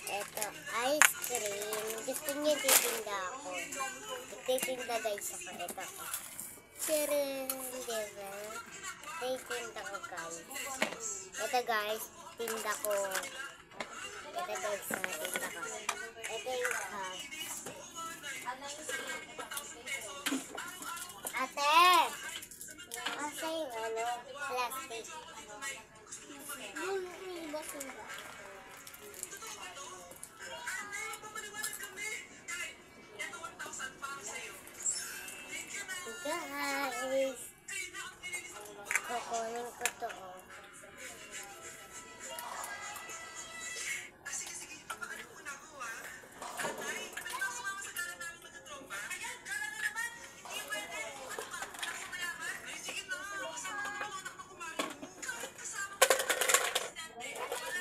Ito, ice cream. Gusto niyo titinda ako. Titinda guys ako. Ito. Charan, diba? Titinda ko guys. Ito guys, tinda ko. Ito guys, tinda ko. Ito yung cup. Ate! Asa yung plastic. Yung basura. Guys, kukunin ko to.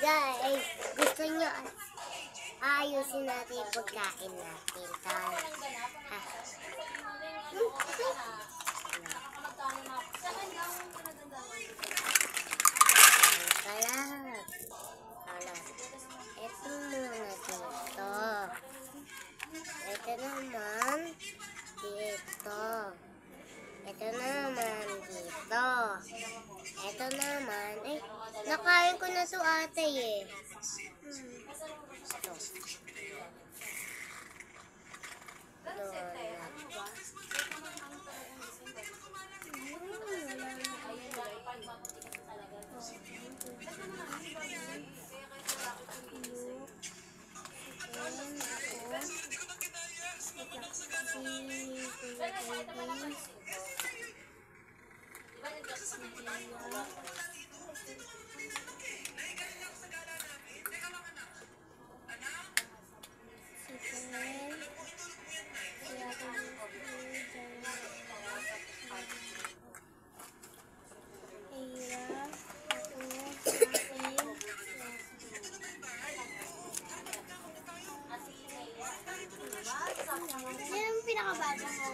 Guys, gusto nyo ayusin natin yung pagkain natin. Ha? Kalat. Ito muna dito. Ito naman dito. Ito naman dito. Ito naman. Eh, nakain ko na to ate eh. Yung pinakabago mo?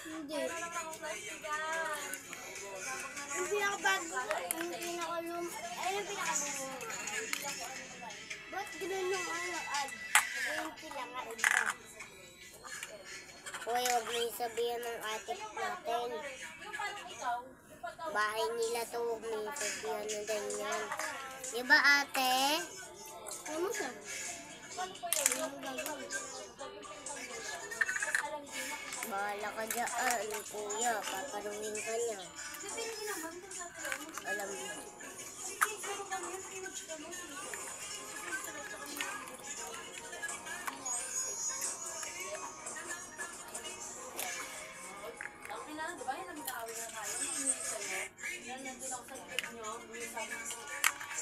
Hindi. Yung pinakabago, yung pinakalum... Ay, yung pinakabago. Ba't gano'n yung ad? Yung pinaka-ad ka. Uy, huwag mo yung sabihan ng ate natin. Bahay nila to, huwag mo yung sabihan na ganyan. Diba ate? Ano mo siya? Bahala ka dyan, kuya. Paparuin ka niya. Alam mo.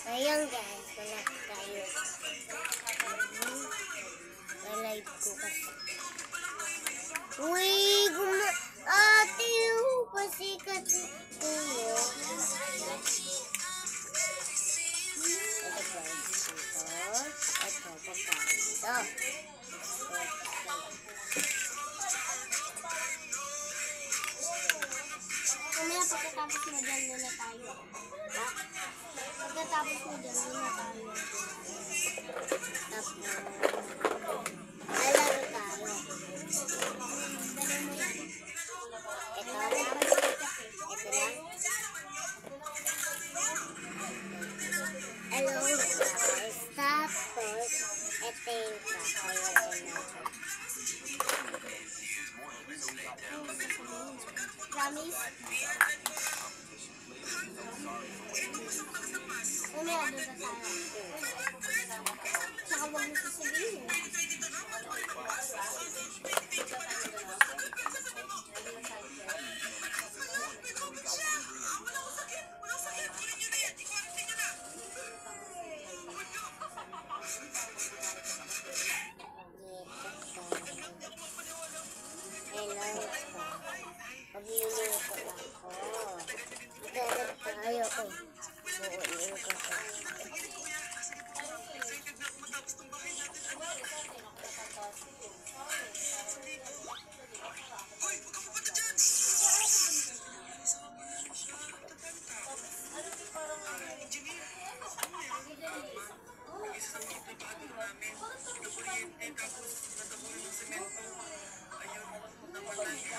Ayun guys, wala tayo. Na-live ko kasi. Uy, ate, pasikat kuya. Ito guys, ito. Ito, pagkain ito. Mamaya pagkatapos mo dyan, muna tayo. Ha? Pagkatapos mo dyan, muna tayo. Tapos, lalaro tayo. Ito lang. Ito lang. Hello guys. Tapos, ito yung kakayain natin. Promise? Umaya doon sa sana. Tsaka huwag mo sasabihin. Pagluluto ako. Dalag tayo ko. Buunin ko ko. namin. Ito kuryente, tapos natabunan ng semento. Ayun, nawala yung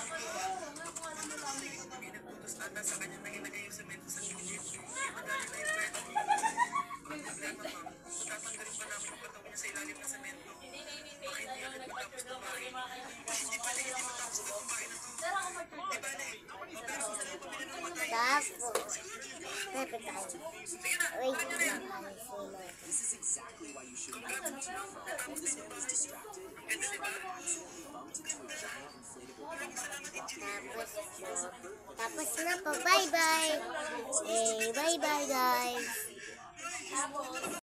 sige, hindi nagputos ata sa kanya na ilagay yung semento sa gilid. Nadali na yung pwede. Ang problema, ma'am, tatanggalin pa namin yung katawan niya sa ilalim ng semento. Baka hindi agad matapos kumain. Hindi pala hindi matapos na kumain na to. Di bale, o pero susunod pa nila ng matay. Tapos, pepe tayo. Wait, tapos na po. Bye-bye. Bye-bye, guys.